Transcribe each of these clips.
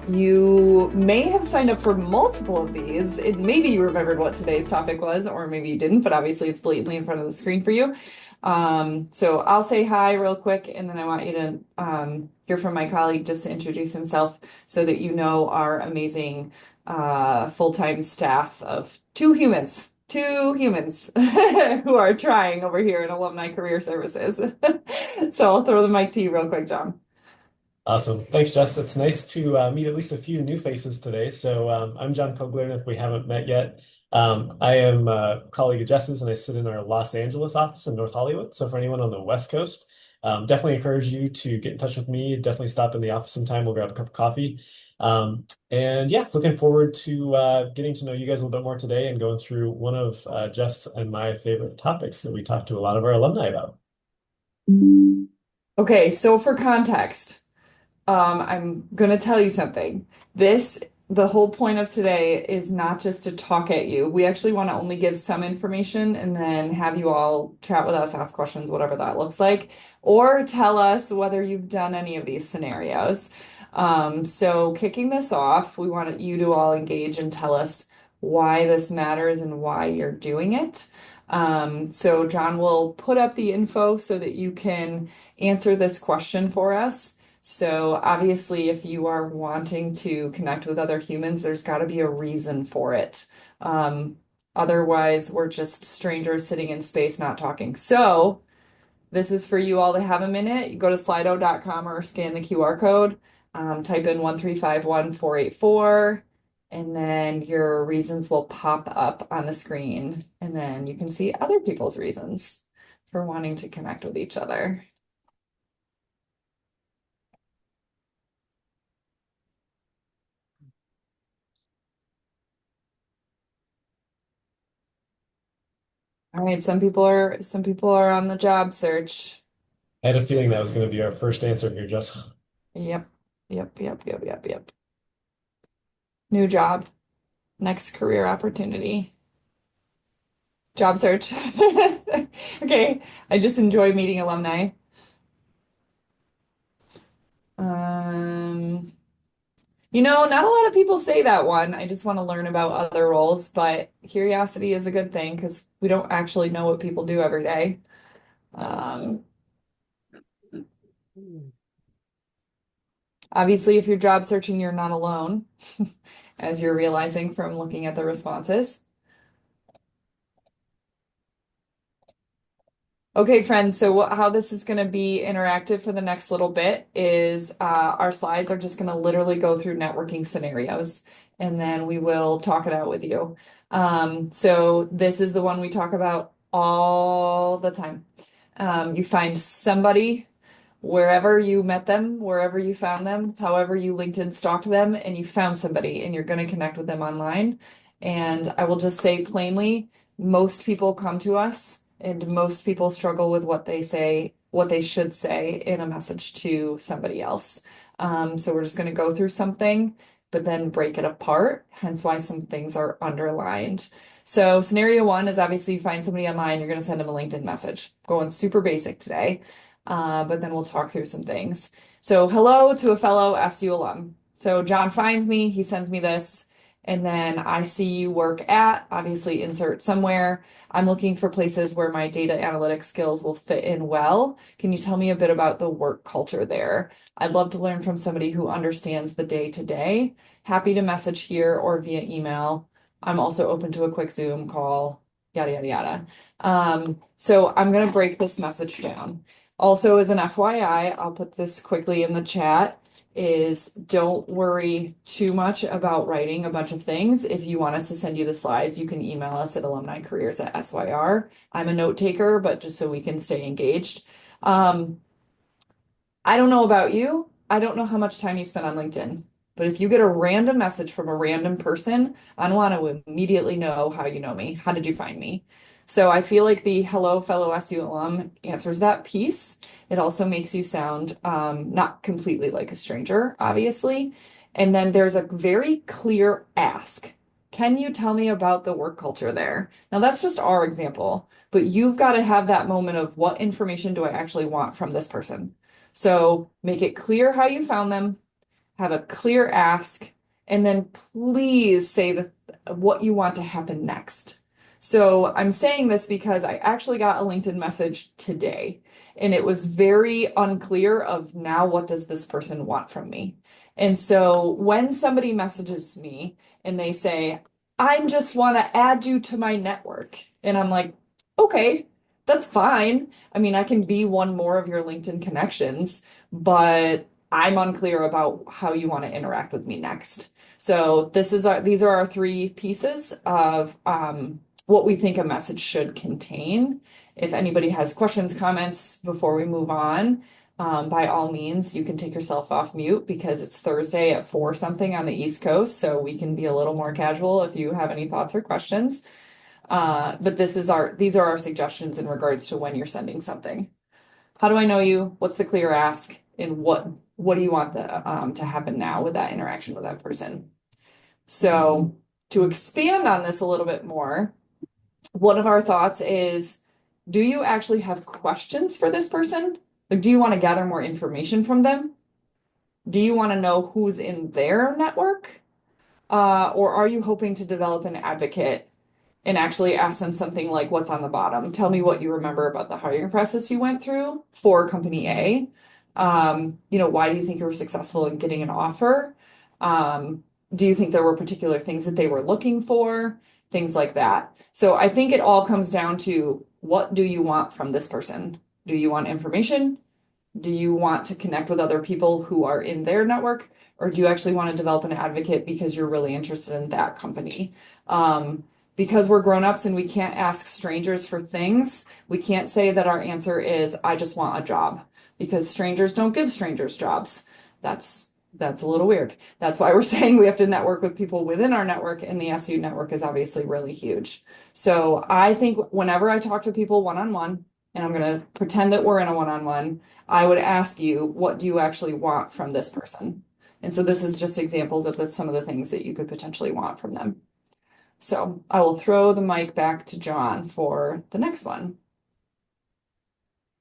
You may have signed up for multiple of these. Maybe you remembered what today's topic was, or maybe you didn't, but obviously it's blatantly in front of the screen for you. So I'll say hi real quick, and then I want you to hear from my colleague just to introduce himself so that you know our amazing full-time staff of two humans who are trying over here in Alumni Career Services. So I'll throw the mic to you real quick, John. Awesome. Thanks, Jess. It's nice to meet at least a few new faces today. I'm John Kogler, and if we haven't met yet, I am a colleague of Jess's, and I sit in our Los Angeles office in North Hollywood. So for anyone on the West Coast, definitely encourage you to get in touch with me. Definitely stop in the office sometime. We'll grab a cup of coffee. And yeah, looking forward to getting to know you guys a little bit more today and going through one of Jess and my favorite topics that we talk to a lot of our alumni about. Okay, so for context. I'm gonna tell you something. The whole point of today is not just to talk at you. We actually want to only give some information and then have you all chat with us, ask questions, whatever that looks like, or tell us whether you've done any of these scenarios. So kicking this off, we want you to all engage and tell us why this matters and why you're doing it. So John will put up the info so that you can answer this question for us. So obviously, if you are wanting to connect with other humans, there's got to be a reason for it. Um, Otherwise, we're just strangers sitting in space not talking. So this is for you all to have a minute. You go to slido.com or scan the QR code, type in 1351484, and then your reasons will pop up on the screen. And then you can see other people's reasons for wanting to connect with each other. All right, some people are on the job search. I had a feeling that was going to be our first answer here, Jess. Yep. Yep. New job, next career opportunity. Job search. Okay, I just enjoy meeting alumni. Um, not a lot of people say that one. I just want to learn about other roles, but curiosity is a good thing because we don't actually know what people do every day. Um, Obviously, if you're job searching, you're not alone, as you're realizing from looking at the responses. Okay, friends, so how this is going to be interactive for the next little bit is our slides are just going to literally go through networking scenarios, and then we will talk it out with you. So this is the one we talk about all the time. You find somebody wherever you met them, wherever you found them, however you LinkedIn stalked them, and you found somebody and you're going to connect with them online. And I will just say plainly, most people come to us and most people struggle with what they say, what they should say in a message to somebody else. So we're just going to go through something, but then break it apart, hence why some things are underlined. So scenario one is obviously you find somebody online, you're going to send them a LinkedIn message. Going super basic today, but then we'll talk through some things. So hello to a fellow SU alum. So John finds me, he sends me this, and then I see you work at, obviously insert somewhere. I'm looking for places where my data analytics skills will fit in well. Can you tell me a bit about the work culture there? I'd love to learn from somebody who understands the day to day. Happy to message here or via email. I'm also open to a quick Zoom call, yada, yada, yada. So I'm going to break this message down. Also, as an FYI, I'll put this quickly in the chat, is don't worry too much about writing a bunch of things. If you want us to send you the slides, you can email us at alumnicareers@syr. I'm a note taker, but just so we can stay engaged. Um, I don't know about you. I don't know how much time you spend on LinkedIn, but if you get a random message from a random person, I want to immediately know how you know me. How did you find me? So I feel like the hello, fellow SU alum answers that piece. It also makes you sound not completely like a stranger, obviously. And then there's a very clear ask. Can you tell me about the work culture there? Now, that's just our example, but you've got to have that moment of what information do I actually want from this person? So make it clear how you found them, have a clear ask, and then please say what you want to happen next. So I'm saying this because I actually got a LinkedIn message today, and it was very unclear of now what does this person want from me. And so when somebody messages me and they say, I just want to add you to my network, and I'm like, okay, that's fine. I mean, I can be one more of your LinkedIn connections, but I'm unclear about how you want to interact with me next. So these are our three pieces of what we think a message should contain. If anybody has questions, comments before we move on, by all means, you can take yourself off mute because it's Thursday at 4 something on the East Coast, so we can be a little more casual if you have any thoughts or questions. But these are our suggestions in regards to when you're sending something. How do I know you? What's the clear ask? And what do you want to happen now with that interaction with that person? So to expand on this a little bit more, one of our thoughts is, do you actually have questions for this person? Like, do you want to gather more information from them? Do you want to know who's in their network? Or are you hoping to develop an advocate and actually ask them something like, what's on the bottom? Tell me what you remember about the hiring process you went through for company A. Why do you think you were successful in getting an offer? Do you think there were particular things that they were looking for? Things like that. So I think it all comes down to, what do you want from this person? Do you want information? Do you want to connect with other people who are in their network? Or do you actually want to develop an advocate because you're really interested in that company? Because we're grown-ups and we can't ask strangers for things, we can't say that our answer is, I just want a job, because strangers don't give strangers jobs. That's a little weird. That's why we're saying we have to network with people within our network, and the SU network is obviously really huge. So I think whenever I talk to people one-on-one, and I'm going to pretend that we're in a one-on-one, I would ask you, what do you actually want from this person? And so this is just examples of some of the things that you could potentially want from them. So I will throw the mic back to John for the next one.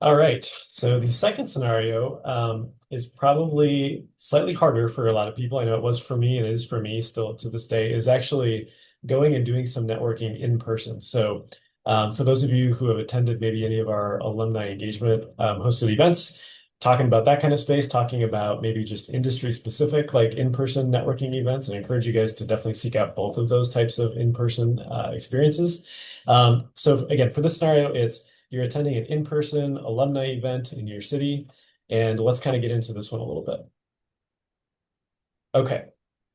All right. So the second scenario is probably slightly harder for a lot of people. I know it was for me and is for me still to this day, is actually going and doing some networking in person. So for those of you who have attended maybe any of our alumni engagement hosted events, talking about that kind of space, talking about maybe just industry specific, like in-person networking events, and I encourage you guys to definitely seek out both of those types of in-person experiences. So again, for this scenario, it's you're attending an in-person alumni event in your city, and let's kind of get into this one a little bit. Okay.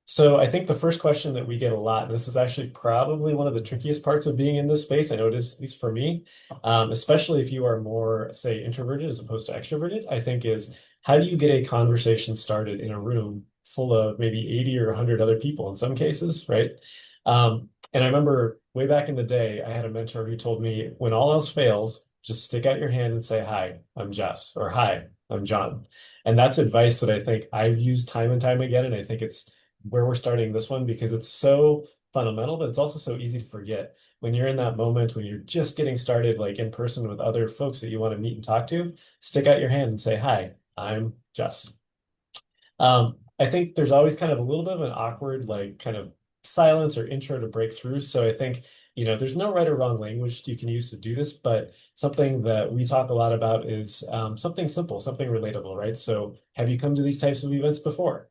So I think the first question that we get a lot, and this is actually probably one of the trickiest parts of being in this space, I know it is, at least for me, especially if you are more, say, introverted as opposed to extroverted, I think is, how do you get a conversation started in a room full of maybe 80 or 100 other people in some cases, right? And I remember way back in the day, I had a mentor who told me, when all else fails, just stick out your hand and say, hi, I'm Jess, or hi, I'm John. And that's advice that I think I've used time and time again. And I think it's where we're starting this one because it's so fundamental, but it's also so easy to forget. When you're in that moment, when you're just getting started, like in person with other folks that you want to meet and talk to, stick out your hand and say, hi, I'm Jess. I think there's always kind of a little bit of an awkward, like kind of silence or intro to break through. So I think, there's no right or wrong language you can use to do this, but something that we talk a lot about is something simple, something relatable, right? So have you come to these types of events before?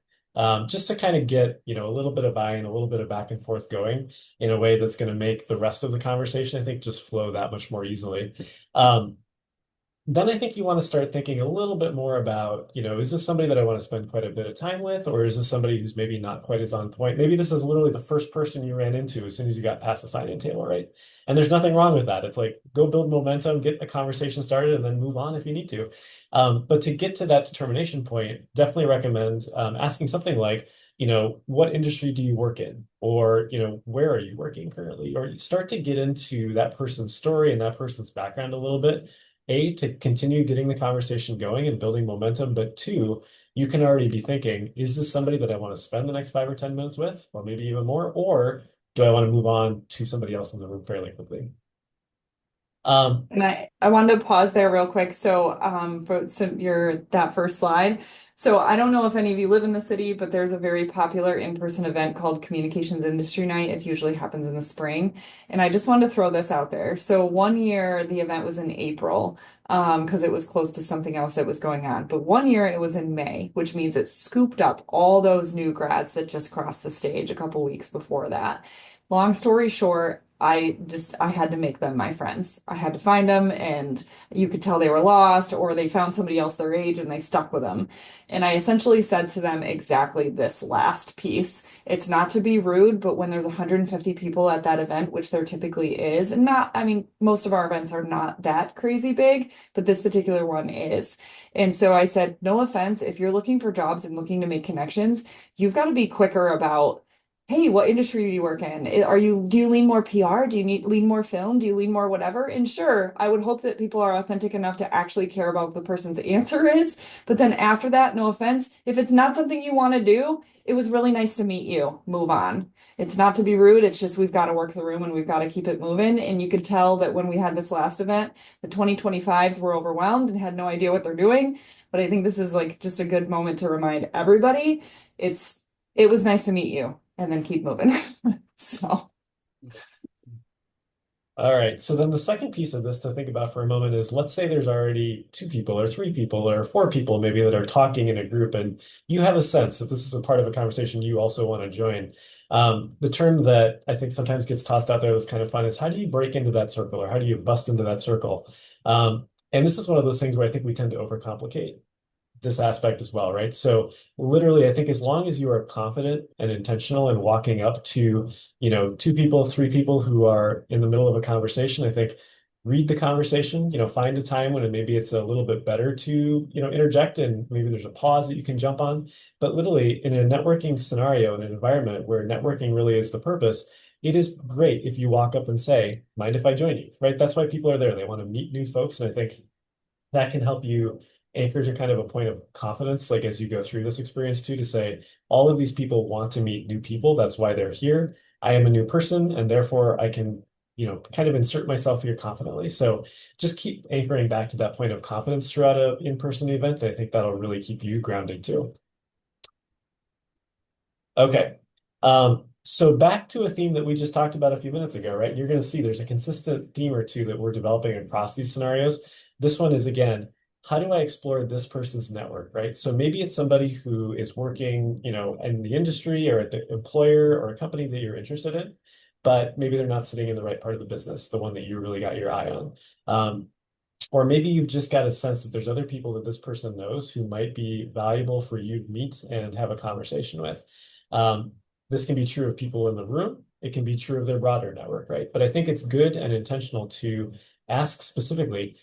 Just to kind of get, a little bit of buy-in, a little bit of back and forth going in a way that's going to make the rest of the conversation, I think, just flow that much more easily. Then I think you want to start thinking a little bit more about, is this somebody that I want to spend quite a bit of time with, or is this somebody who's maybe not quite as on point? Maybe this is literally the first person you ran into as soon as you got past the sign-in table, right? And there's nothing wrong with that. It's like, go build momentum, get a conversation started, and then move on if you need to. But to get to that determination point, definitely recommend asking something like, what industry do you work in? Or, where are you working currently? Or start to get into that person's story and that person's background a little bit. A, to continue getting the conversation going and building momentum, but two, you can already be thinking, is this somebody that I want to spend the next 5 or 10 minutes with, or maybe even more, or do I want to move on to somebody else in the room fairly quickly? And I wanted to pause there real quick. So, for your that first slide. So I don't know if any of you live in the city, but there's a very popular in-person event called Communications Industry Night. It usually happens in the spring. And I just wanted to throw this out there. So one year the event was in April, because it was close to something else that was going on. But one year it was in May, which means it scooped up all those new grads that just crossed the stage a couple weeks before that. Long story short, I had to make them my friends. I had to find them, and you could tell they were lost, or they found somebody else their age and they stuck with them. And I essentially said to them exactly this last piece. It's not to be rude, but when there's 150 people at that event, which there typically is, and not, I mean, most of our events are not that crazy big, but this particular one is. And so I said, no offense, if you're looking for jobs and looking to make connections, you've got to be quicker about, hey, what industry do you work in? Do you lean more PR? Do you lean more film? Do you lean more whatever? And sure, I would hope that people are authentic enough to actually care about what the person's answer is. But then after that, no offense, if it's not something you want to do, it was really nice to meet you. Move on. It's not to be rude. It's just we've got to work the room and we've got to keep it moving. And you could tell that when we had this last event, the 2025s were overwhelmed and had no idea what they're doing. But I think this is like just a good moment to remind everybody it's it was nice to meet you and then keep moving. So, All right. So then the second piece of this to think about for a moment is let's say there's already two people or three people or four people maybe that are talking in a group, and you have a sense that this is a part of a conversation you also want to join. The term that I think sometimes gets tossed out there that's kind of fun is how do you break into that circle or how do you bust into that circle? And this is one of those things where I think we tend to overcomplicate this aspect as well, right? So literally, I think as long as you are confident and intentional in walking up to, two people, three people who are in the middle of a conversation, I think read the conversation, find a time when maybe it's a little bit better to, interject and maybe there's a pause that you can jump on. But literally in a networking scenario, in an environment where networking really is the purpose, it is great if you walk up and say, mind if I join you, right? That's why people are there. They want to meet new folks. And I think that can help you anchor to kind of a point of confidence, like as you go through this experience too, to say, all of these people want to meet new people. That's why they're here. I am a new person, and therefore I can, kind of insert myself here confidently. So just keep anchoring back to that point of confidence throughout an in-person event. I think that'll really keep you grounded too. Okay. So back to a theme that we just talked about a few minutes ago, right? You're going to see there's a consistent theme or two that we're developing across these scenarios. This one is, again, how do I explore this person's network, right? So maybe it's somebody who is working, in the industry or at the employer or a company that you're interested in, but maybe they're not sitting in the right part of the business, the one that you really got your eye on. Or maybe you've just got a sense that there's other people that this person knows who might be valuable for you to meet and have a conversation with. Um, this can be true of people in the room. It can be true of their broader network, right? But I think it's good and intentional to ask specifically,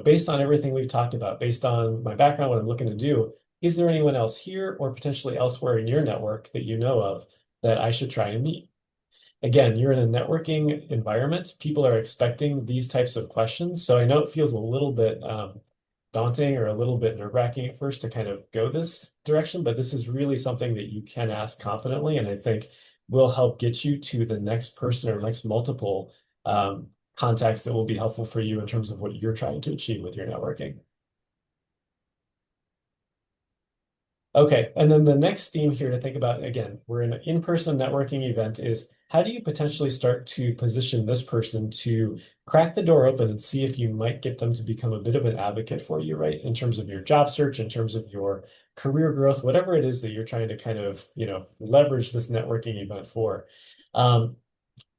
based on everything we've talked about, based on my background, what I'm looking to do, is there anyone else here or potentially elsewhere in your network that you know of that I should try and meet? Again, you're in a networking environment. People are expecting these types of questions. So I know it feels a little bit daunting or a little bit nerve-wracking at first to kind of go this direction, but this is really something that you can ask confidently, and I think will help get you to the next person or next multiple contacts that will be helpful for you in terms of what you're trying to achieve with your networking. Okay, and then the next theme here to think about, again, we're in an in-person networking event, is how do you potentially start to position this person to crack the door open and see if you might get them to become a bit of an advocate for you, right? In terms of your job search, in terms of your career growth, whatever it is that you're trying to kind of, leverage this networking event for.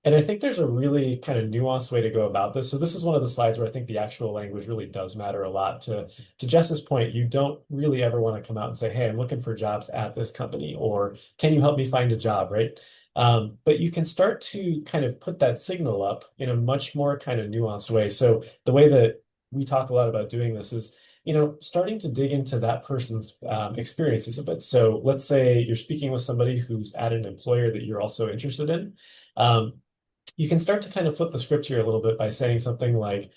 And I think there's a really kind of nuanced way to go about this. So this is one of the slides where I think the actual language really does matter a lot. To Jess's point, you don't really ever want to come out and say, hey, I'm looking for jobs at this company, or can you help me find a job, right? But you can start to kind of put that signal up in a much more kind of nuanced way. So the way that we talk a lot about doing this is, starting to dig into that person's experiences a bit. So let's say you're speaking with somebody who's at an employer that you're also interested in. You can start to kind of flip the script here a little bit by saying something like,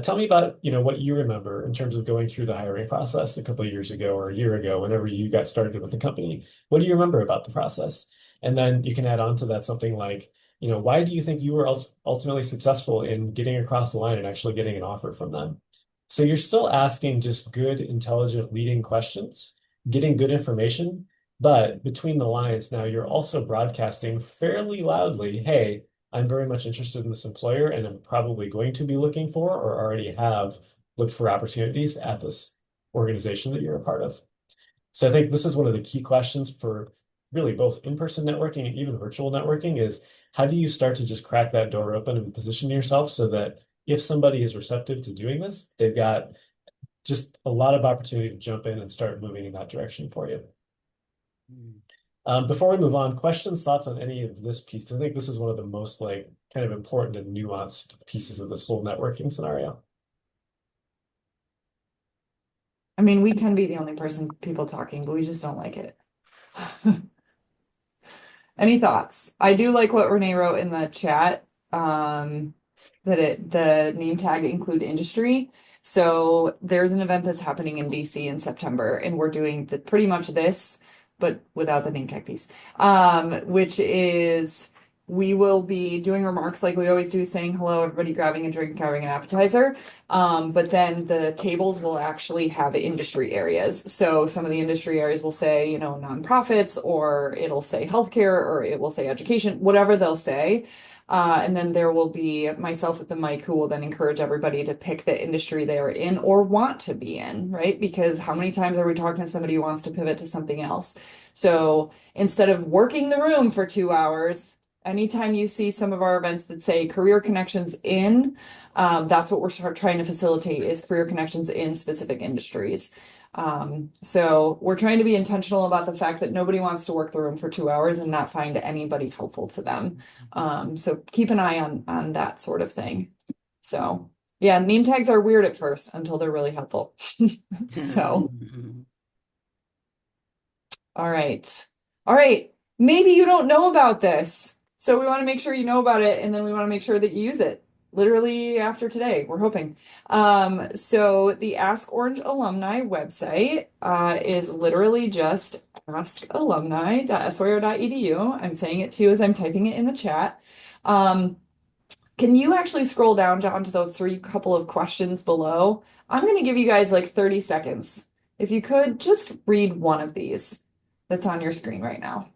Tell me about, what you remember in terms of going through the hiring process a couple of years ago or a year ago, whenever you got started with the company. What do you remember about the process? And then you can add on to that something like, why do you think you were ultimately successful in getting across the line and actually getting an offer from them? So you're still asking just good, intelligent, leading questions, getting good information, but between the lines now you're also broadcasting fairly loudly, hey, I'm very much interested in this employer and I'm probably going to be looking for or already have looked for opportunities at this organization that you're a part of. So I think this is one of the key questions for really both in-person networking and even virtual networking is how do you start to just crack that door open and position yourself so that if somebody is receptive to doing this, they've got just a lot of opportunity to jump in and start moving in that direction for you. Before we move on, questions, thoughts on any of this piece? I think this is one of the most like kind of important and nuanced pieces of this whole networking scenario. I mean, we can be the only people talking, but we just don't like it. Any thoughts? I do like what Renee wrote in the chat, that the name tag include industry. So there's an event that's happening in DC in September, and we're doing pretty much this, but without the name tag piece. Which is we will be doing remarks like we always do, saying hello, everybody grabbing a drink, grabbing an appetizer. But then the tables will actually have industry areas. So some of the industry areas will say, nonprofits, or it'll say healthcare, or it will say education, whatever they'll say. And then there will be myself with the mic who will then encourage everybody to pick the industry they're in or want to be in, right? Because how many times are we talking to somebody who wants to pivot to something else? So instead of working the room for 2 hours, anytime you see some of our events that say career connections in, that's what we're trying to facilitate is career connections in specific industries. So we're trying to be intentional about the fact that nobody wants to work the room for 2 hours and not find anybody helpful to them. So keep an eye on that sort of thing. So yeah, name tags are weird at first until they're really helpful. So, all right. All right. Maybe you don't know about this. So we want to make sure you know about it, and then we want to make sure that you use it literally after today, we're hoping. So the Ask Orange Alumni website is literally just askalumni.syer.edu. I'm saying it too as I'm typing it in the chat. Can you actually scroll down, John, to those couple of questions below? I'm going to give you guys like 30 seconds. If you could just read one of these that's on your screen right now.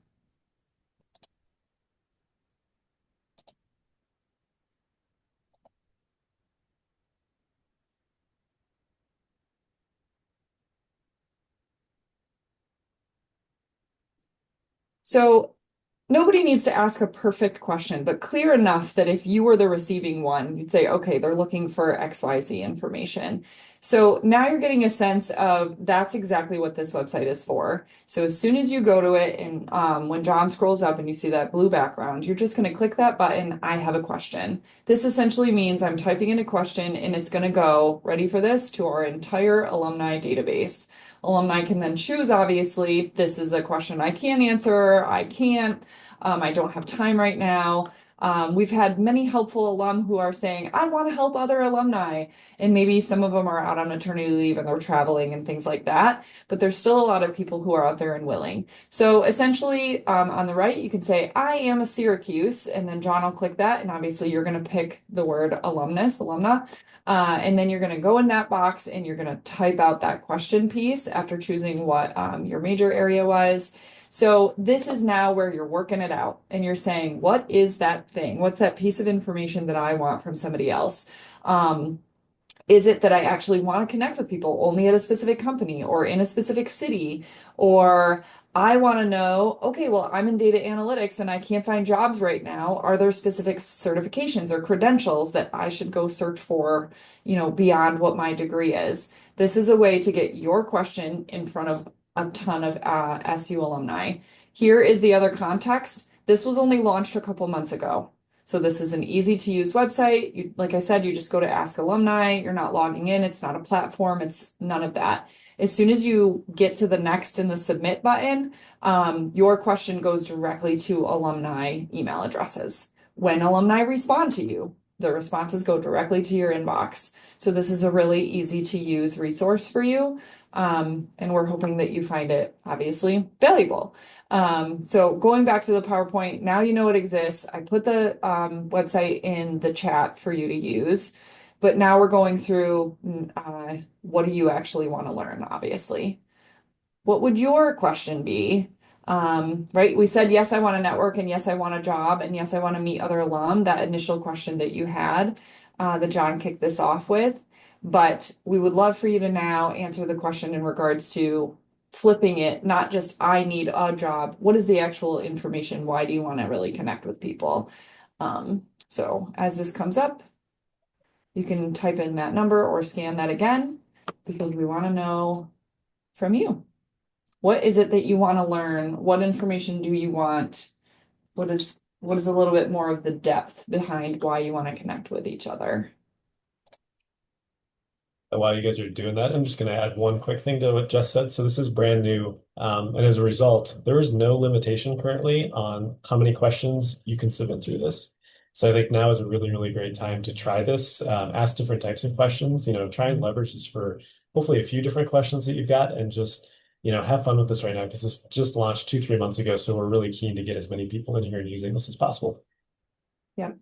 So nobody needs to ask a perfect question, but clear enough that if you were the receiving one, you'd say, okay, they're looking for XYZ information. So now you're getting a sense of that's exactly what this website is for. So as soon as you go to it and when John scrolls up and you see that blue background, you're just going to click that button, I have a question. This essentially means I'm typing in a question and it's going to go, ready for this, to our entire alumni database. Alumni can then choose, obviously, this is a question I can answer, I can't. I don't have time right now. We've had many helpful alum who are saying, I want to help other alumni. And maybe some of them are out on maternity leave and they're traveling and things like that. But there's still a lot of people who are out there and willing. So essentially, on the right, you can say, I am a Syracuse. And then John will click that. And obviously, you're going to pick the word alumna. And then you're going to go in that box and you're going to type out that question piece after choosing what your major area was. So this is now where you're working it out and you're saying, what is that thing? What's that piece of information that I want from somebody else? Is it that I actually want to connect with people only at a specific company or in a specific city? Or I want to know, okay, well, I'm in data analytics and I can't find jobs right now. Are there specific certifications or credentials that I should go search for, beyond what my degree is? This is a way to get your question in front of a ton of SU alumni. Here is the other context. This was only launched a couple months ago. So this is an easy to use website. Like I said, you just go to Ask Alumni. You're not logging in. It's not a platform. It's none of that. As soon as you get to the next and the submit button, your question goes directly to alumni email addresses. When alumni respond to you, The responses go directly to your inbox. So this is a really easy to use resource for you. And we're hoping that you find it obviously valuable. So going back to the PowerPoint, now you know it exists. I put the website in the chat for you to use, but now we're going through what do you actually want to learn, obviously. What would your question be? Right? We said, yes, I want to network, and yes, I want a job, and yes, I want to meet other alum. That initial question that you had, that John kicked this off with. But we would love for you to now answer the question in regards to flipping it, not just I need a job. What is the actual information? Why do you want to really connect with people? So as this comes up, you can type in that number or scan that again because we want to know from you. What is it that you want to learn? What information do you want? What is a little bit more of the depth behind why you want to connect with each other? While you guys are doing that, I'm just going to add one quick thing to what Jess said. So this is brand new. And as a result, there is no limitation currently on how many questions you can submit through this. So I think now is a really, really great time to try this, ask different types of questions, try and leverage this for hopefully a few different questions that you've got and just, have fun with this right now because this just launched 2, 3 months ago. So we're really keen to get as many people in here and using this as possible. Yeah.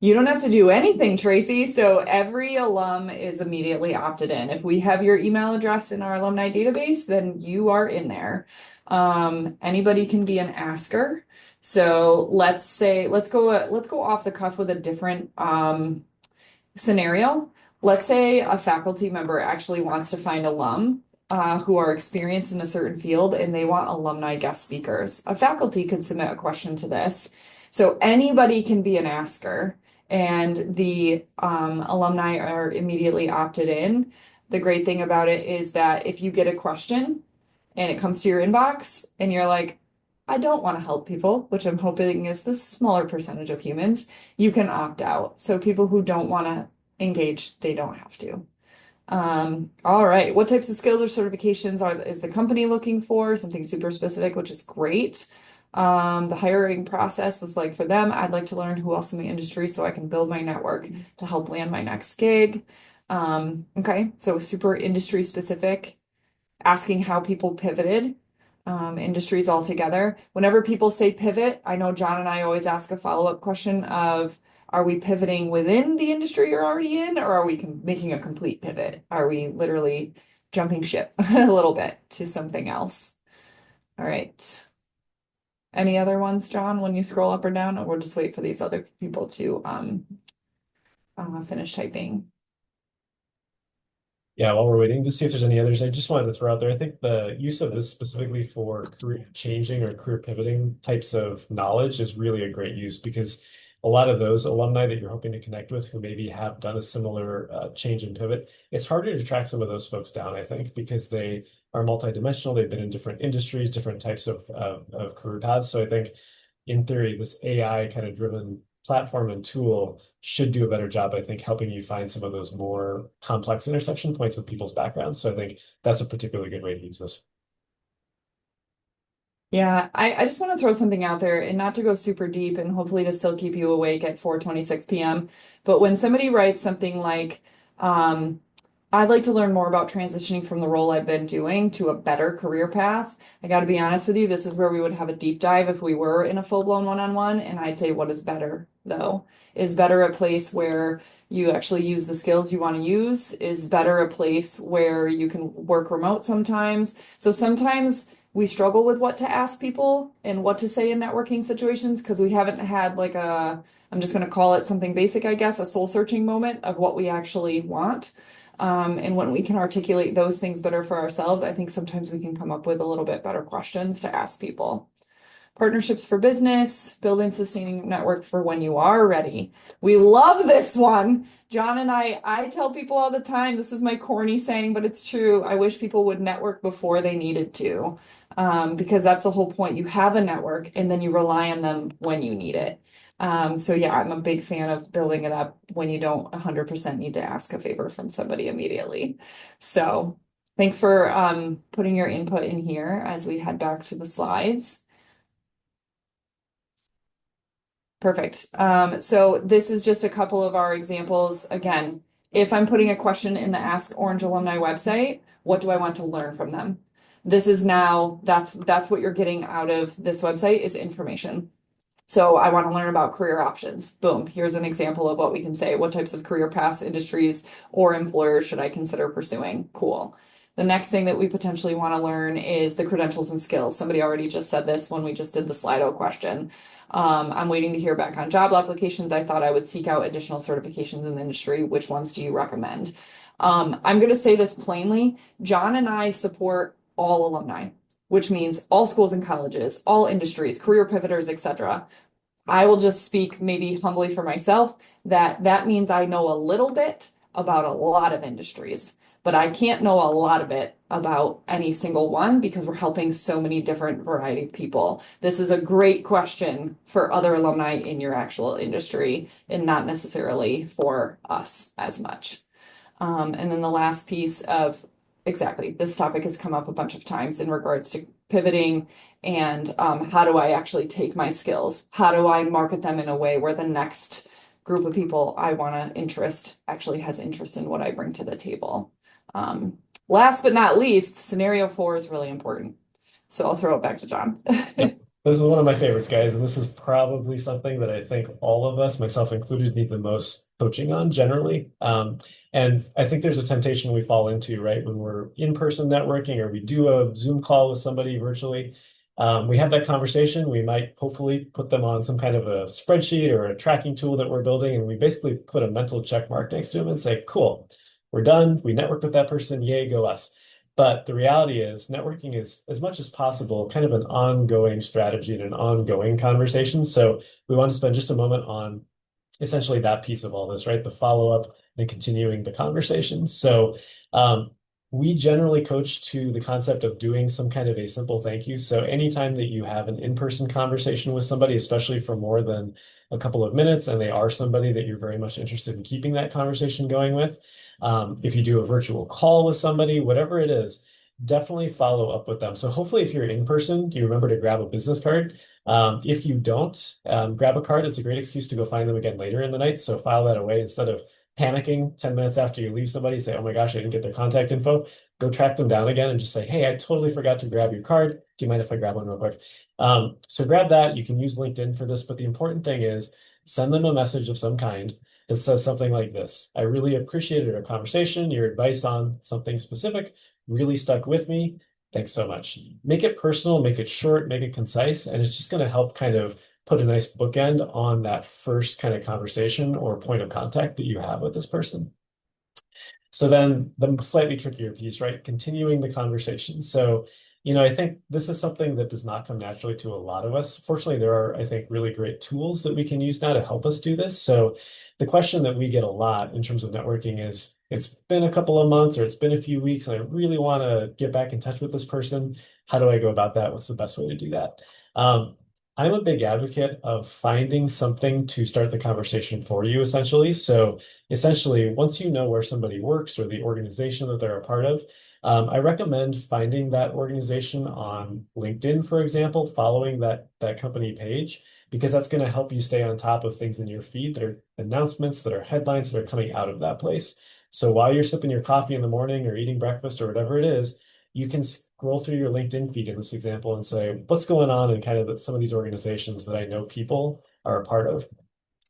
You don't have to do anything, Tracy. So every alum is immediately opted in. If we have your email address in our alumni database, then you are in there. Anybody can be an asker. So let's go off the cuff with a different scenario. Let's say a faculty member actually wants to find alum who are experienced in a certain field and they want alumni guest speakers. A faculty could submit a question to this. So anybody can be an asker, and the alumni are immediately opted in. The great thing about it is that if you get a question and it comes to your inbox and you're like, I don't want to help people, which I'm hoping is the smaller percentage of humans, you can opt out. So people who don't want to engage, they don't have to. All right. What types of skills or certifications is the company looking for? Something super specific, which is great. The hiring process was like for them, I'd like to learn who else in my industry so I can build my network to help land my next gig. Okay, so super industry specific, asking how people pivoted, industries altogether. Whenever people say pivot, I know John and I always ask a follow-up question of, are we pivoting within the industry you're already in, or are we making a complete pivot? Are we literally jumping ship a little bit to something else? All right. Any other ones, John, when you scroll up or down? Or we'll just wait for these other people to finish typing. Yeah, while we're waiting to see if there's any others, I just wanted to throw out there, I think the use of this specifically for career changing or career pivoting types of knowledge is really a great use because a lot of those alumni that you're hoping to connect with who maybe have done a similar change and pivot, it's harder to track some of those folks down, I think, because they are multidimensional. They've been in different industries, different types of career paths. So I think in theory, this AI kind of driven platform and tool should do a better job, I think, helping you find some of those more complex intersection points with people's backgrounds. So I think that's a particularly good way to use this. Yeah, I just want to throw something out there and not to go super deep and hopefully to still keep you awake at 4:26 p.m. But when somebody writes something like, I'd like to learn more about transitioning from the role I've been doing to a better career path. I got to be honest with you, this is where we would have a deep dive if we were in a full-blown one-on-one. And I'd say, what is better, though? Is better a place where you actually use the skills you want to use? Is better a place where you can work remote sometimes? So sometimes we struggle with what to ask people and what to say in networking situations because we haven't had like I'm just going to call it something basic, I guess, a soul searching moment of what we actually want. And when we can articulate those things better for ourselves, I think sometimes we can come up with a little bit better questions to ask people. Partnerships for business, building sustaining network for when you are ready. We love this one. John and I tell people all the time, this is my corny saying, but it's true. I wish people would network before they needed to, because that's the whole point. You have a network and then you rely on them when you need it. So yeah, I'm a big fan of building it up when you don't 100% need to ask a favor from somebody immediately. So thanks for putting your input in here as we head back to the slides. Perfect. So this is just a couple of our examples. Again, if I'm putting a question in the Ask Orange Alumni website, what do I want to learn from them? This is now, that's what you're getting out of this website is information. So I want to learn about career options. Boom, here's an example of what we can say. What types of career paths, industries, or employers should I consider pursuing? Cool. The next thing that we potentially want to learn is the credentials and skills. Somebody already just said this when we just did the Slido question. I'm waiting to hear back on job applications. I thought I would seek out additional certifications in the industry. Which ones do you recommend? I'm going to say this plainly. John and I support all alumni, which means all schools and colleges, all industries, career pivoters, etc. I will just speak maybe humbly for myself that that means I know a little bit about a lot of industries, but I can't know a lot of it about any single one because we're helping so many different variety of people. This is a great question for other alumni in your actual industry and not necessarily for us as much. And then the last piece of exactly this topic has come up a bunch of times in regards to pivoting and how do I actually take my skills? How do I market them in a way where the next group of people I want to interest actually has interest in what I bring to the table? Last but not least, scenario 4 is really important. So I'll throw it back to John. Yep. This is one of my favorites, guys, and this is probably something that I think all of us, myself included, need the most coaching on generally. And I think there's a temptation we fall into, right, when we're in-person networking or we do a Zoom call with somebody virtually. We have that conversation. We might hopefully put them on some kind of a spreadsheet or a tracking tool that we're building, and we basically put a mental check mark next to them and say, cool, we're done. We networked with that person. Yay, go us. But the reality is, networking is, as much as possible, kind of an ongoing strategy and an ongoing conversation. So we want to spend just a moment on essentially that piece of all this, right? The follow-up and continuing the conversation. So we generally coach to the concept of doing some kind of a simple thank you. So anytime that you have an in-person conversation with somebody, especially for more than a couple of minutes, and they are somebody that you're very much interested in keeping that conversation going with, if you do a virtual call with somebody, whatever it is, definitely follow up with them. So hopefully if you're in person, you remember to grab a business card. If you don't, grab a card. It's a great excuse to go find them again later in the night. So file that away instead of panicking 10 minutes after you leave somebody, say, oh my gosh, I didn't get their contact info. Go track them down again and just say, hey, I totally forgot to grab your card. Do you mind if I grab one real quick? So grab that. You can use LinkedIn for this, but the important thing is send them a message of some kind that says something like this. I really appreciated our conversation. Your advice on something specific really stuck with me. Thanks so much. Make it personal, make it short, make it concise, and it's just going to help kind of put a nice bookend on that first kind of conversation or point of contact that you have with this person. So then the slightly trickier piece, right? Continuing the conversation. So, I think this is something that does not come naturally to a lot of us. Fortunately, there are, I think, really great tools that we can use now to help us do this. So the question that we get a lot in terms of networking is, it's been a couple of months or it's been a few weeks, and I really want to get back in touch with this person. How do I go about that? What's the best way to do that? I'm a big advocate of finding something to start the conversation for you, essentially. So essentially, once you know where somebody works or the organization that they're a part of, I recommend finding that organization on LinkedIn, for example, following that company page, because that's going to help you stay on top of things in your feed that are announcements, that are headlines that are coming out of that place. So while you're sipping your coffee in the morning or eating breakfast or whatever it is, you can scroll through your LinkedIn feed in this example and say, what's going on in kind of some of these organizations that I know people are a part of.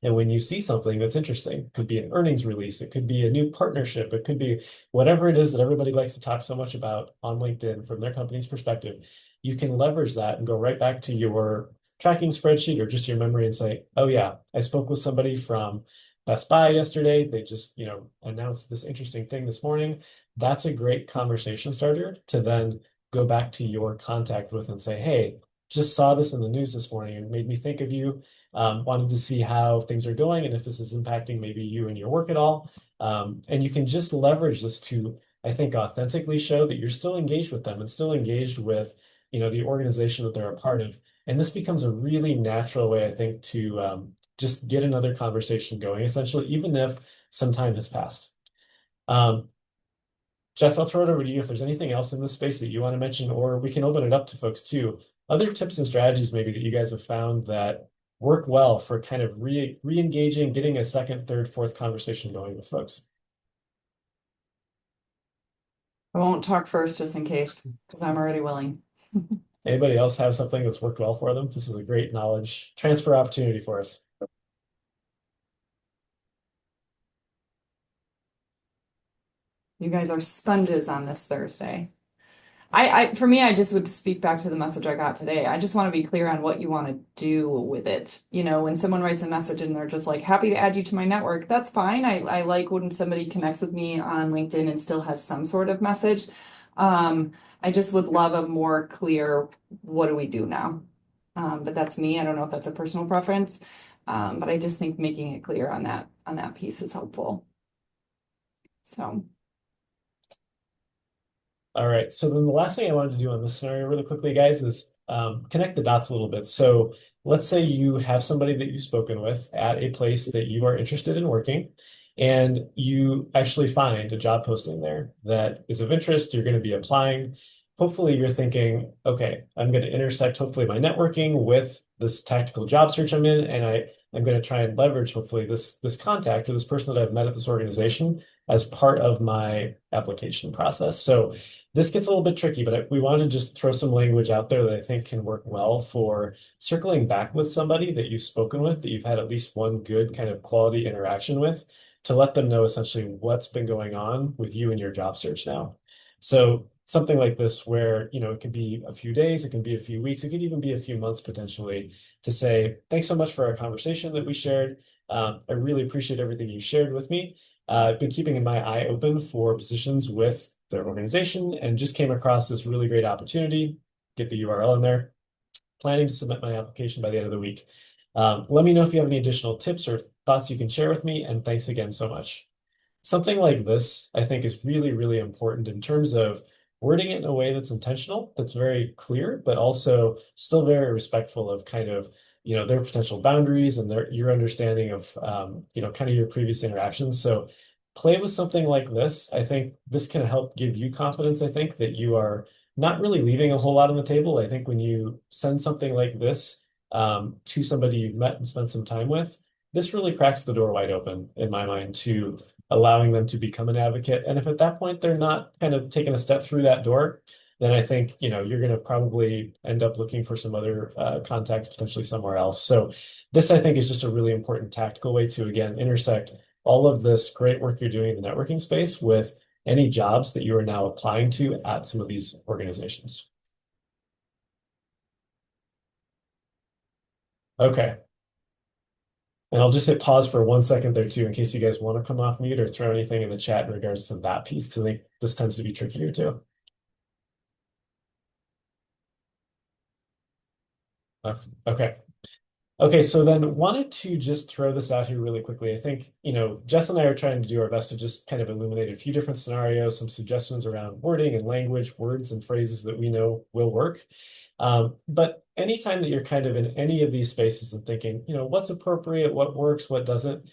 And when you see something that's interesting, it could be an earnings release, it could be a new partnership, it could be whatever it is that everybody likes to talk so much about on LinkedIn from their company's perspective, you can leverage that and go right back to your tracking spreadsheet or just your memory and say, oh yeah, I spoke with somebody from Best Buy yesterday. They just, announced this interesting thing this morning. That's a great conversation starter to then go back to your contact with and say, hey, just saw this in the news this morning and made me think of you. Wanted to see how things are going and if this is impacting maybe you and your work at all. And you can just leverage this to, I think, authentically show that you're still engaged with them and still engaged with, the organization that they're a part of. And this becomes a really natural way, I think, to just get another conversation going, essentially, even if some time has passed. Jess, I'll throw it over to you if there's anything else in this space that you want to mention, or we can open it up to folks too. Other tips and strategies maybe that you guys have found that work well for kind of re-engaging, getting a second, third, fourth conversation going with folks? I won't talk first just in case, because I'm already willing. Anybody else have something that's worked well for them? This is a great knowledge transfer opportunity for us. You guys are sponges on this Thursday. For me, I just would speak back to the message I got today. I just want to be clear on what you want to do with it. You know, when someone writes a message and they're just like, happy to add you to my network, that's fine. I like when somebody connects with me on LinkedIn and still has some sort of message. I just would love a more clear, what do we do now? But that's me. I don't know if that's a personal preference. But I just think making it clear on that piece is helpful. So. All right. So then the last thing I wanted to do on this scenario really quickly, guys, is connect the dots a little bit. So let's say you have somebody that you've spoken with at a place that you are interested in working, and you actually find a job posting there that is of interest. You're going to be applying. Hopefully, you're thinking, okay, I'm going to intersect hopefully my networking with this tactical job search I'm in, and I'm going to try and leverage hopefully this contact or this person that I've met at this organization as part of my application process. So this gets a little bit tricky, but we want to just throw some language out there that I think can work well for circling back with somebody that you've spoken with, that you've had at least one good kind of quality interaction with, to let them know essentially what's been going on with you and your job search now. So something like this where, it can be a few days, it can be a few weeks, it could even be a few months potentially, to say, thanks so much for our conversation that we shared. I really appreciate everything you shared with me. I've been keeping my eye open for positions with their organization and just came across this really great opportunity. Get the URL in there. Planning to submit my application by the end of the week. Let me know if you have any additional tips or thoughts you can share with me, and thanks again so much. Something like this, I think, is really, really important in terms of wording it in a way that's intentional, that's very clear, but also still very respectful of kind of, their potential boundaries and your understanding of, kind of your previous interactions. So play with something like this. I think this can help give you confidence, I think, that you are not really leaving a whole lot on the table. I think when you send something like this to somebody you've met and spent some time with, this really cracks the door wide open, in my mind, to allowing them to become an advocate. And if at that point they're not kind of taking a step through that door, then I think, you're going to probably end up looking for some other contacts potentially somewhere else. So this, I think, is just a really important tactical way to, again, intersect all of this great work you're doing in the networking space with any jobs that you are now applying to at some of these organizations. Okay. And I'll just hit pause for 1 second there too, in case you guys want to come off mute or throw anything in the chat in regards to that piece, because I think this tends to be trickier too. Okay. Okay, so then wanted to just throw this out here really quickly. I think, Jess and I are trying to do our best to just kind of illuminate a few different scenarios, some suggestions around wording and language, words and phrases that we know will work. But anytime that you're kind of in any of these spaces and thinking, what's appropriate, what works, what doesn't,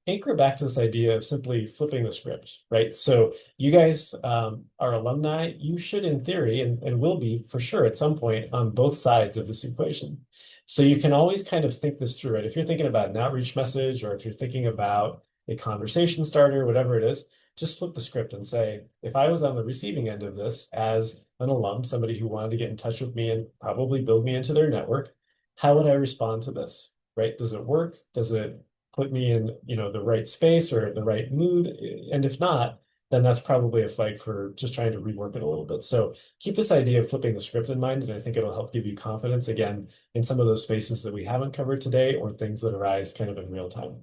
anchor back to this idea of simply flipping the script, right? So you guys are alumni. You should, in theory, and will be for sure at some point on both sides of this equation. So you can always kind of think this through, right? If you're thinking about an outreach message, or if you're thinking about a conversation starter, whatever it is, just flip the script and say, if I was on the receiving end of this as an alum, somebody who wanted to get in touch with me and probably build me into their network, how would I respond to this, right? Does it work? Does it put me in, the right space or the right mood? And if not, then that's probably a flag for just trying to rework it a little bit. So keep this idea of flipping the script in mind, and I think it'll help give you confidence again in some of those spaces that we haven't covered today or things that arise kind of in real time.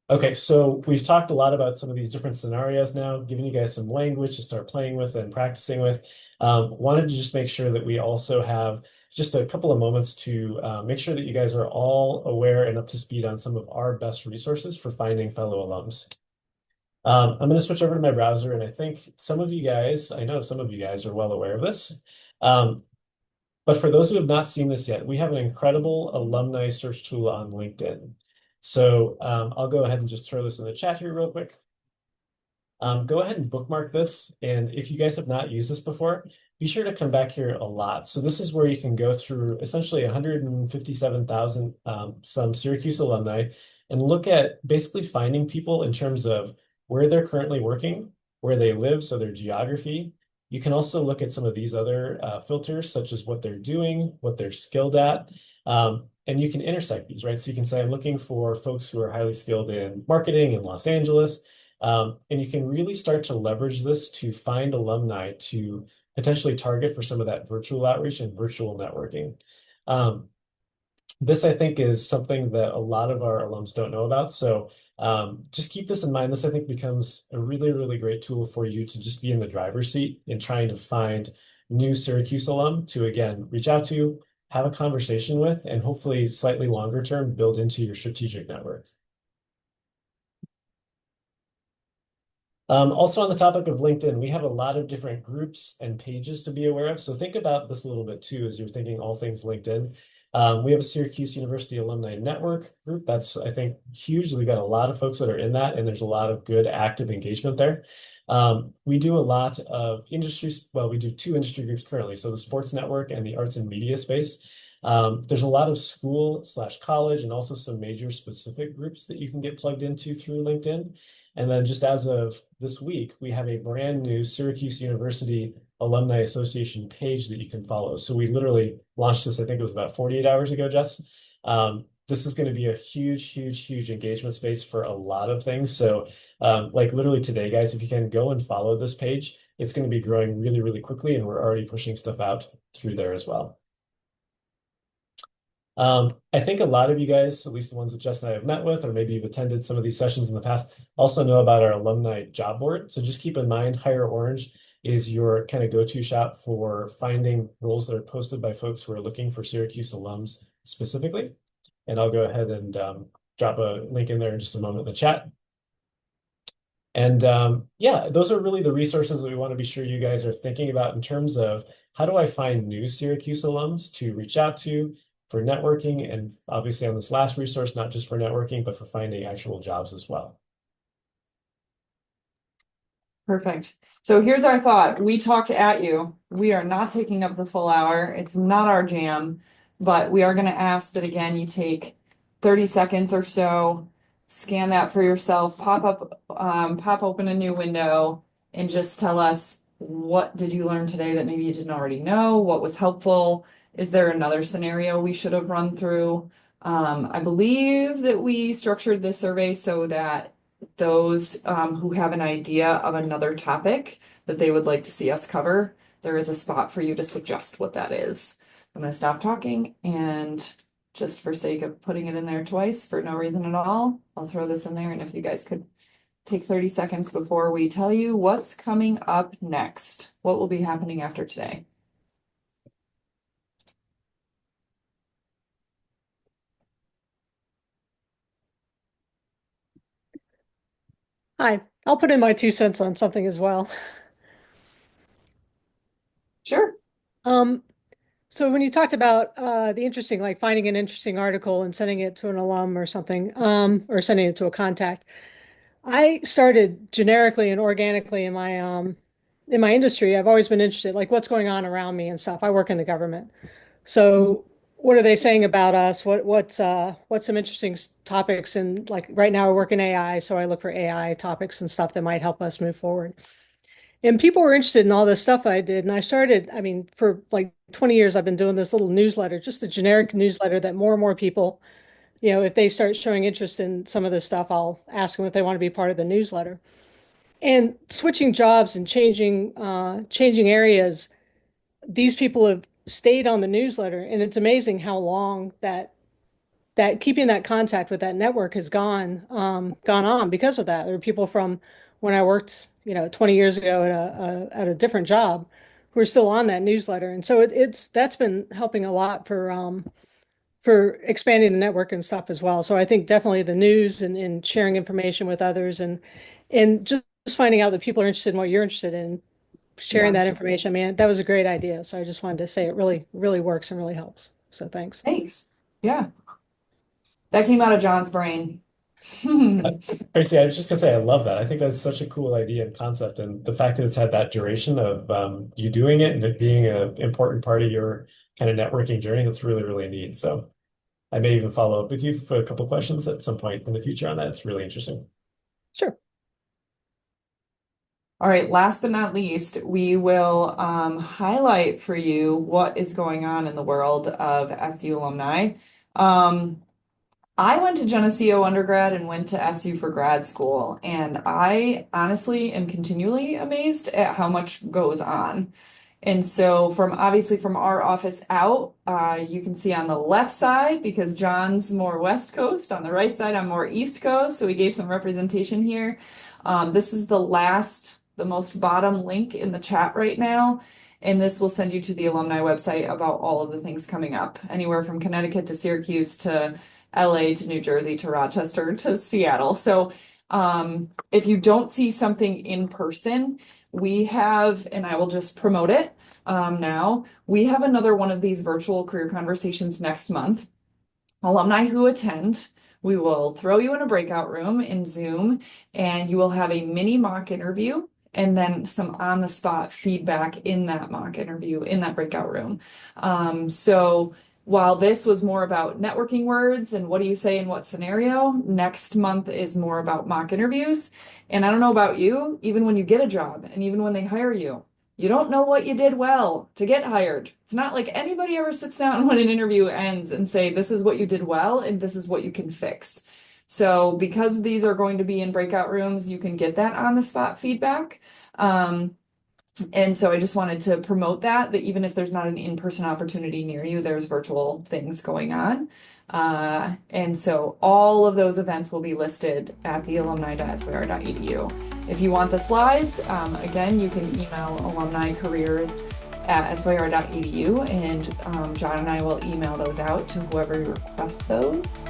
Okay, so we've talked a lot about some of these different scenarios now, giving you guys some language to start playing with and practicing with. Wanted to just make sure that we also have just a couple of moments to make sure that you guys are all aware and up to speed on some of our best resources for finding fellow alums. I'm going to switch over to my browser, and I think I know some of you guys are well aware of this. But for those who have not seen this yet, we have an incredible alumni search tool on LinkedIn. So I'll go ahead and just throw this in the chat here real quick. Go ahead and bookmark this. And if you guys have not used this before, be sure to come back here a lot. So this is where you can go through essentially 157,000 some Syracuse alumni and look at basically finding people in terms of where they're currently working, where they live, so their geography. You can also look at some of these other filters, such as what they're doing, what they're skilled at, and you can intersect these, right? So you can say, I'm looking for folks who are highly skilled in marketing in Los Angeles. And you can really start to leverage this to find alumni to potentially target for some of that virtual outreach and virtual networking. Um, this, I think, is something that a lot of our alums don't know about. So just keep this in mind. This, I think, becomes a really, really great tool for you to just be in the driver's seat in trying to find new Syracuse alum to, again, reach out to, have a conversation with, and hopefully slightly longer term, build into your strategic network. Also on the topic of LinkedIn, we have a lot of different groups and pages to be aware of. So think about this a little bit too, as you're thinking all things LinkedIn. We have a Syracuse University Alumni Network group. That's, I think, huge. We've got a lot of folks that are in that, and there's a lot of good active engagement there. We do a lot of industries. Well, we do two industry groups currently. So the Sports Network and the Arts and Media space. There's a lot of school/college and also some major specific groups that you can get plugged into through LinkedIn. And then just as of this week, we have a brand new Syracuse University Alumni Association page that you can follow. So we literally launched this, I think it was about 48 hours ago, Jess. This is going to be a huge, huge, huge engagement space for a lot of things. So like literally today, guys, if you can go and follow this page, it's going to be growing really, really quickly. And we're already pushing stuff out through there as well. I think a lot of you guys, at least the ones that Jess and I have met with, or maybe you've attended some of these sessions in the past, also know about our alumni job board. So just keep in mind, Hire Orange is your kind of go-to shop for finding roles that are posted by folks who are looking for Syracuse alums specifically. And I'll go ahead and drop a link in there in just a moment in the chat. And yeah, those are really the resources that we want to be sure you guys are thinking about in terms of how do I find new Syracuse alums to reach out to for networking, and obviously on this last resource, not just for networking, but for finding actual jobs as well. Perfect. So here's our thought. We talked at you. We are not taking up the full hour. It's not our jam, but we are going to ask that again, you take 30 seconds or so, scan that for yourself, pop open a new window and just tell us, what did you learn today that maybe you didn't already know? What was helpful? Is there another scenario we should have run through? I believe that we structured this survey so that those who have an idea of another topic that they would like to see us cover, there is a spot for you to suggest what that is. I'm going to stop talking, and just for sake of putting it in there twice for no reason at all, I'll throw this in there. And if you guys could take 30 seconds before we tell you what's coming up next, what will be happening after today. Hi, I'll put in my 2 cents on something as well. Sure. Um, so when you talked about the interesting, like finding an interesting article and sending it to an alum or something, or sending it to a contact, I started generically and organically in my industry. I've always been interested, like what's going on around me and stuff. I work in the government, so what are they saying about us? What's some interesting topics? And like right now, I work in AI, so I look for AI topics and stuff that might help us move forward. And people were interested in all this stuff I did. And I started, I mean, for like 20 years, I've been doing this little newsletter, just a generic newsletter that more and more people, if they start showing interest in some of this stuff, I'll ask them if they want to be part of the newsletter. And switching jobs and changing areas, these people have stayed on the newsletter. And it's amazing how long that keeping that contact with that network has gone on because of that. There are people from when I worked, 20 years ago at a different job who are still on that newsletter. And so that's been helping a lot for expanding the network and stuff as well. So I think definitely the news and sharing information with others and just finding out that people are interested in what you're interested in, sharing that Yes. information. I mean, that was a great idea. So I just wanted to say it really, really works and really helps. So thanks. Thanks. Yeah. That came out of John's brain. Tracy, I was just gonna say I love that. I think that's such a cool idea and concept, and the fact that it's had that duration of you doing it and it being an important part of your kind of networking journey, that's really, really neat. So I may even follow up with you for a couple questions at some point in the future on that. It's really interesting. Sure. All right, last but not least, we will highlight for you what is going on in the world of SU alumni. I went to Geneseo undergrad and went to SU for grad school, and I honestly am continually amazed at how much goes on. And so from obviously from our office out, you can see on the left side, because John's more West Coast, on the right side, I'm more East Coast. So we gave some representation here. This is the most bottom link in the chat right now. And this will send you to the alumni website about all of the things coming up, anywhere from Connecticut to Syracuse to LA to New Jersey to Rochester to Seattle. So if you don't see something in person, we have, and I will just promote it now, we have another one of these virtual career conversations next month. Alumni who attend, we will throw you in a breakout room in Zoom, and you will have a mini mock interview and then some on the spot feedback in that mock interview in that breakout room. So while this was more about networking words and what do you say in what scenario, next month is more about mock interviews. And I don't know about you, even when you get a job and even when they hire you, you don't know what you did well to get hired. It's not like anybody ever sits down when an interview ends and say, this is what you did well and this is what you can fix. So because these are going to be in breakout rooms, you can get that on the spot feedback. And so I just wanted to promote that even if there's not an in-person opportunity near you, there's virtual things going on. And so all of those events will be listed at the alumni.syr.edu. If you want the slides, again, you can email alumnicareers@syr.edu, and John and I will email those out to whoever requests those.